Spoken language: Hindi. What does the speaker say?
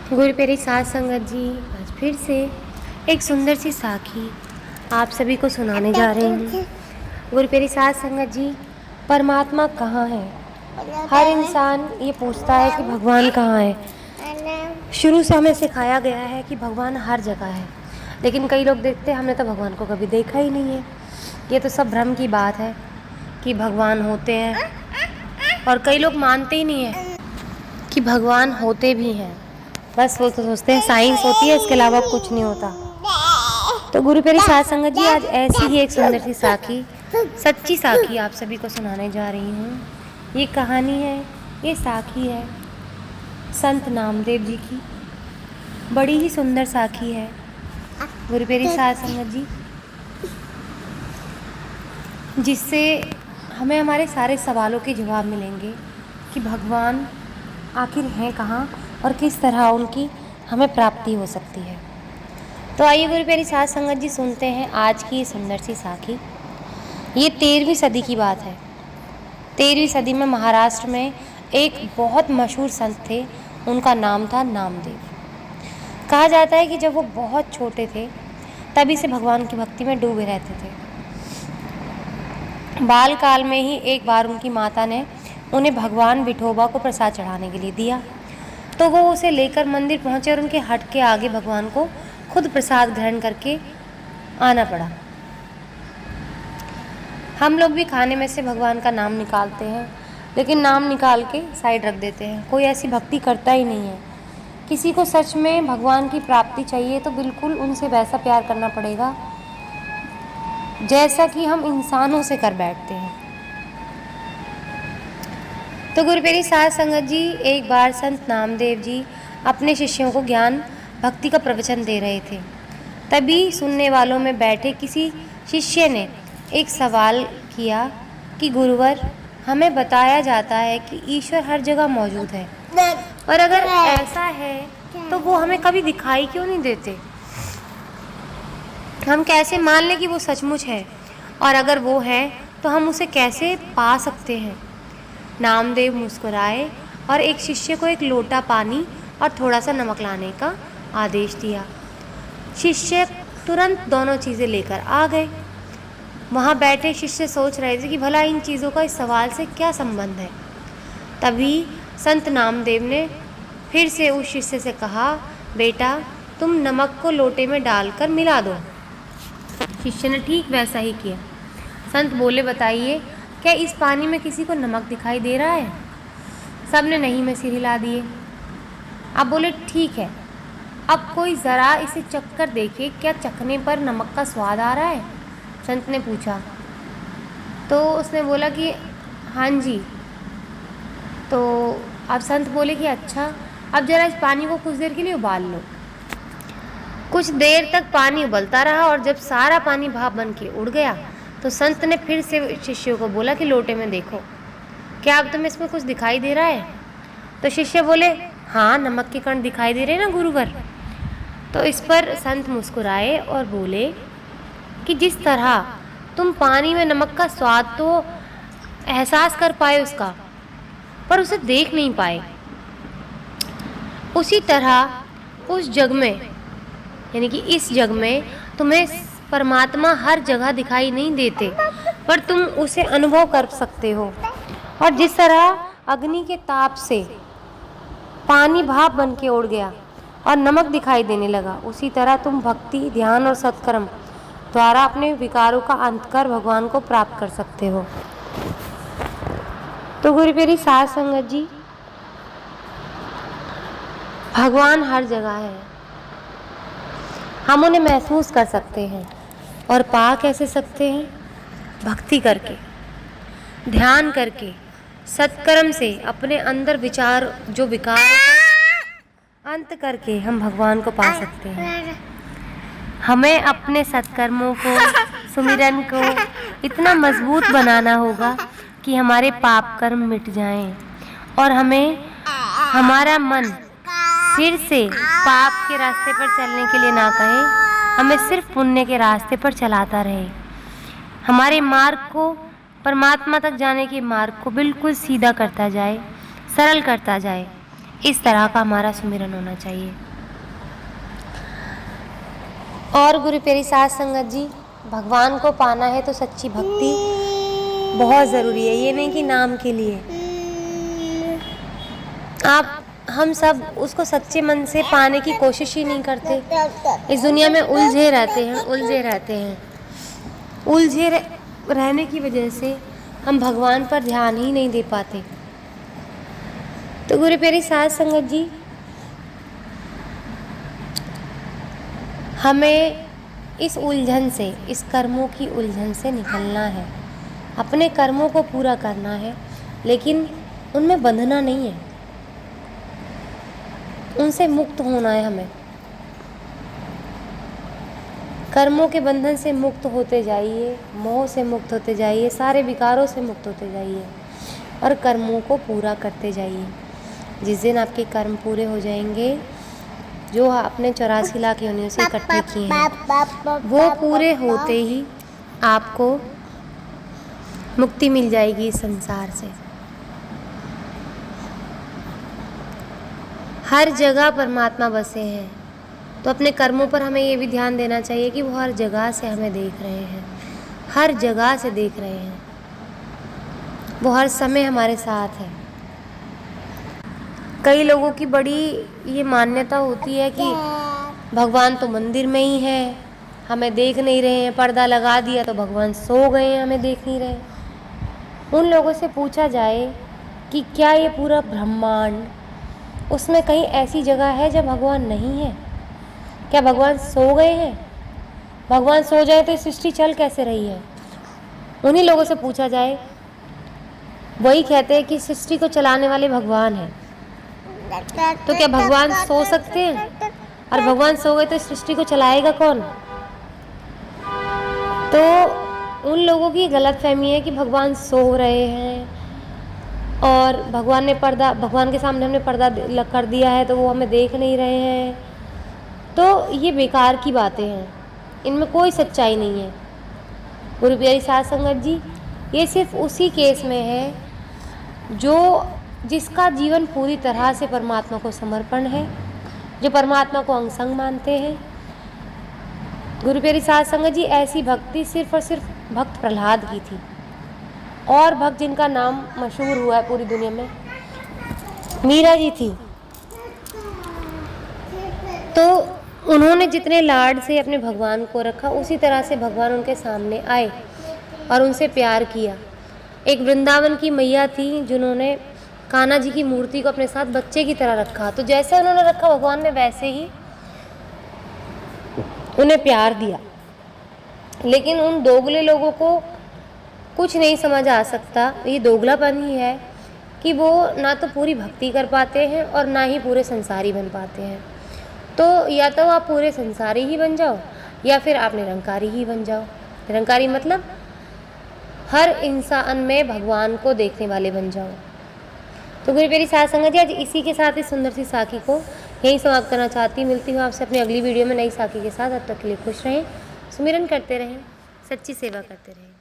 गुरु प्यारी साध संगत जी, आज फिर से एक सुंदर सी साखी आप सभी को सुनाने जा रही हूँ। गुरु प्यारी साध संगत जी, परमात्मा कहाँ है? हर इंसान ये पूछता है कि भगवान कहाँ है। शुरू से हमें सिखाया गया है कि भगवान हर जगह है, लेकिन कई लोग देखते हैं हमने तो भगवान को कभी देखा ही नहीं है। ये तो सब भ्रम की बात है कि भगवान होते हैं, और कई लोग मानते ही नहीं है कि भगवान होते भी हैं। बस वो तो सोचते हैं साइंस होती है, इसके अलावा कुछ नहीं होता। तो गुरु प्यारी साध संगत जी, आज ऐसी ही एक सुंदर सी साखी, सच्ची साखी आप सभी को सुनाने जा रही हूँ। ये कहानी है, ये साखी है संत नामदेव जी की। बड़ी ही सुंदर साखी है गुरु प्यारी साध संगत जी, जिससे हमें हमारे सारे सवालों के जवाब मिलेंगे कि भगवान आखिर हैं कहाँ और किस तरह उनकी हमें प्राप्ति हो सकती है। तो आइए गुरु प्यारी साध संगत जी, सुनते हैं आज की ये सुंदर सी साखी। ये 13वीं सदी की बात है। 13वीं सदी में महाराष्ट्र में एक बहुत मशहूर संत थे, उनका नाम था नामदेव। कहा जाता है कि जब वो बहुत छोटे थे तभी से भगवान की भक्ति में डूबे रहते थे। बाल काल में ही एक बार उनकी माता ने उन्हें भगवान विठोबा को प्रसाद चढ़ाने के लिए दिया, तो वो उसे लेकर मंदिर पहुंचे और उनके हट के आगे भगवान को खुद प्रसाद ग्रहण करके आना पड़ा। हम लोग भी खाने में से भगवान का नाम निकालते हैं, लेकिन नाम निकाल के साइड रख देते हैं। कोई ऐसी भक्ति करता ही नहीं है। किसी को सच में भगवान की प्राप्ति चाहिए तो बिल्कुल उनसे वैसा प्यार करना पड़ेगा जैसा कि हम इंसानों से कर बैठते हैं। तो गुरु प्यारी साध संगत जी, एक बार संत नामदेव जी अपने शिष्यों को ज्ञान भक्ति का प्रवचन दे रहे थे। तभी सुनने वालों में बैठे किसी शिष्य ने एक सवाल किया कि गुरुवर, हमें बताया जाता है कि ईश्वर हर जगह मौजूद है, और अगर ऐसा है तो वो हमें कभी दिखाई क्यों नहीं देते? हम कैसे मान लें कि वो सचमुच है, और अगर वो है तो हम उसे कैसे पा सकते हैं? नामदेव मुस्कुराए और एक शिष्य को एक लोटा पानी और थोड़ा सा नमक लाने का आदेश दिया। शिष्य तुरंत दोनों चीज़ें लेकर आ गए। वहाँ बैठे शिष्य सोच रहे थे कि भला इन चीज़ों का इस सवाल से क्या संबंध है। तभी संत नामदेव ने फिर से उस शिष्य से कहा, बेटा तुम नमक को लोटे में डालकर मिला दो। शिष्य ने ठीक वैसा ही किया। संत बोले, बताइए क्या इस पानी में किसी को नमक दिखाई दे रहा है? सबने नहीं में सिर हिला दिए। अब बोले, ठीक है, अब कोई ज़रा इसे चख कर देखे, क्या चखने पर नमक का स्वाद आ रहा है? संत ने पूछा। तो उसने बोला कि हाँ जी। तो अब संत बोले कि अच्छा, अब ज़रा इस पानी को कुछ देर के लिए उबाल लो। कुछ देर तक पानी उबलता रहा, और जब सारा पानी भाप बन के उड़ गया तो संत ने फिर से शिष्यों को बोला कि लोटे में देखो, क्या अब तुम्हें इसमें कुछ दिखाई दे रहा है? तो शिष्य बोले, हाँ, नमक के कण दिखाई दे रहे हैं ना गुरुवर। तो इस पर संत मुस्कुराए और बोले कि जिस तरह तुम पानी में नमक का स्वाद तो एहसास कर पाए उसका, पर उसे देख नहीं पाए, उसी तरह उस जग में, यानी कि इस जग में तुम्हें परमात्मा हर जगह दिखाई नहीं देते, पर तुम उसे अनुभव कर सकते हो। और जिस तरह अग्नि के ताप से पानी भाप बन के उड़ गया और नमक दिखाई देने लगा, उसी तरह तुम भक्ति, ध्यान और सत्कर्म द्वारा अपने विकारों का अंत कर भगवान को प्राप्त कर सकते हो। तो गुरु प्यारी साध संगत जी, भगवान हर जगह है। हम उन्हें महसूस कर सकते हैं, और पा कैसे सकते हैं? भक्ति करके, ध्यान करके, सत्कर्म से, अपने अंदर विचार जो विकार अंत करके हम भगवान को पा सकते हैं। हमें अपने सत्कर्मों को, सुमिरन को इतना मजबूत बनाना होगा कि हमारे पाप कर्म मिट जाएं, और हमें हमारा मन फिर से पाप के रास्ते पर चलने के लिए ना कहे, हमें सिर्फ पुण्य के रास्ते पर चलाता रहे। हमारे मार्ग को, परमात्मा तक जाने के मार्ग को बिल्कुल सीधा करता जाए, सरल करता जाए। इस तरह का हमारा सुमिरन होना चाहिए। और गुरु प्यारी साध संगत जी, भगवान को पाना है तो सच्ची भक्ति बहुत ज़रूरी है। ये नहीं कि नाम के लिए हम सब उसको सच्चे मन से पाने की कोशिश ही नहीं करते। इस दुनिया में उलझे रहते हैं। रहने की वजह से हम भगवान पर ध्यान ही नहीं दे पाते। तो गुरु प्यारी साध संगत जी, हमें इस उलझन से, इस कर्मों की उलझन से निकलना है। अपने कर्मों को पूरा करना है, लेकिन उनमें बंधना नहीं है, उनसे मुक्त होना है हमें। कर्मों के बंधन से मुक्त होते जाइए, मोह से मुक्त होते जाइए, सारे विकारों से मुक्त होते जाइए और कर्मों को पूरा करते जाइए। जिस दिन आपके कर्म पूरे हो जाएंगे, जो आपने 84 लाख योनियों से इकट्ठे किए हैं, वो पूरे होते ही आपको मुक्ति मिल जाएगी इस संसार से। हर जगह परमात्मा बसे हैं, तो अपने कर्मों पर हमें ये भी ध्यान देना चाहिए कि वो हर जगह से हमें देख रहे हैं, हर जगह से देख रहे हैं, वो हर समय हमारे साथ है। कई लोगों की बड़ी ये मान्यता होती है कि भगवान तो मंदिर में ही है, हमें देख नहीं रहे हैं, पर्दा लगा दिया तो भगवान सो गए हैं, हमें देख नहीं रहे। उन लोगों से पूछा जाए कि क्या ये पूरा ब्रह्मांड, उसमें कहीं ऐसी जगह है जब भगवान नहीं है? क्या भगवान सो गए हैं? भगवान सो जाए तो सृष्टि चल कैसे रही है? उन्हीं लोगों से पूछा जाए, वही कहते हैं कि सृष्टि को चलाने वाले भगवान हैं। तो क्या भगवान सो सकते हैं? और भगवान सो गए तो सृष्टि को चलाएगा कौन? तो उन लोगों की गलतफहमी है कि भगवान सो रहे हैं और भगवान के सामने हमने पर्दा कर दिया है तो वो हमें देख नहीं रहे हैं। तो ये बेकार की बातें हैं, इनमें कोई सच्चाई नहीं है। गुरु प्यारी साध संगत जी, ये सिर्फ उसी केस में है जिसका जीवन पूरी तरह से परमात्मा को समर्पण है, जो परमात्मा को अंग संग मानते हैं। गुरु प्यारी साध संगत जी, ऐसी भक्ति सिर्फ और सिर्फ भक्त प्रहलाद की थी। और भक्त जिनका नाम मशहूर हुआ है पूरी दुनिया में, मीरा जी थी। तो उन्होंने जितने लाड से अपने भगवान को रखा, उसी तरह से भगवान उनके सामने आए और उनसे प्यार किया। एक वृंदावन की मैया थी जिन्होंने कान्हा जी की मूर्ति को अपने साथ बच्चे की तरह रखा। तो जैसे उन्होंने रखा, भगवान ने वैसे ही उन्हें प्यार दिया। लेकिन उन दोगले लोगों को कुछ नहीं समझ आ सकता, ये दोगलापन ही है कि वो ना तो पूरी भक्ति कर पाते हैं और ना ही पूरे संसारी बन पाते हैं। तो या तो आप पूरे संसारी ही बन जाओ या फिर आप निरंकारी ही बन जाओ। निरंकारी मतलब हर इंसान में भगवान को देखने वाले बन जाओ। तो गुरु प्यारी साध संगत जी, आज इसी के साथ इस सुंदर सी साखी को यहीं समाप्त करना चाहती हूँ। मिलती हूँ आपसे अपनी अगली वीडियो में नई साखी के साथ। अब तक के लिए खुश रहें, सुमिरन करते रहें, सच्ची सेवा करते रहें।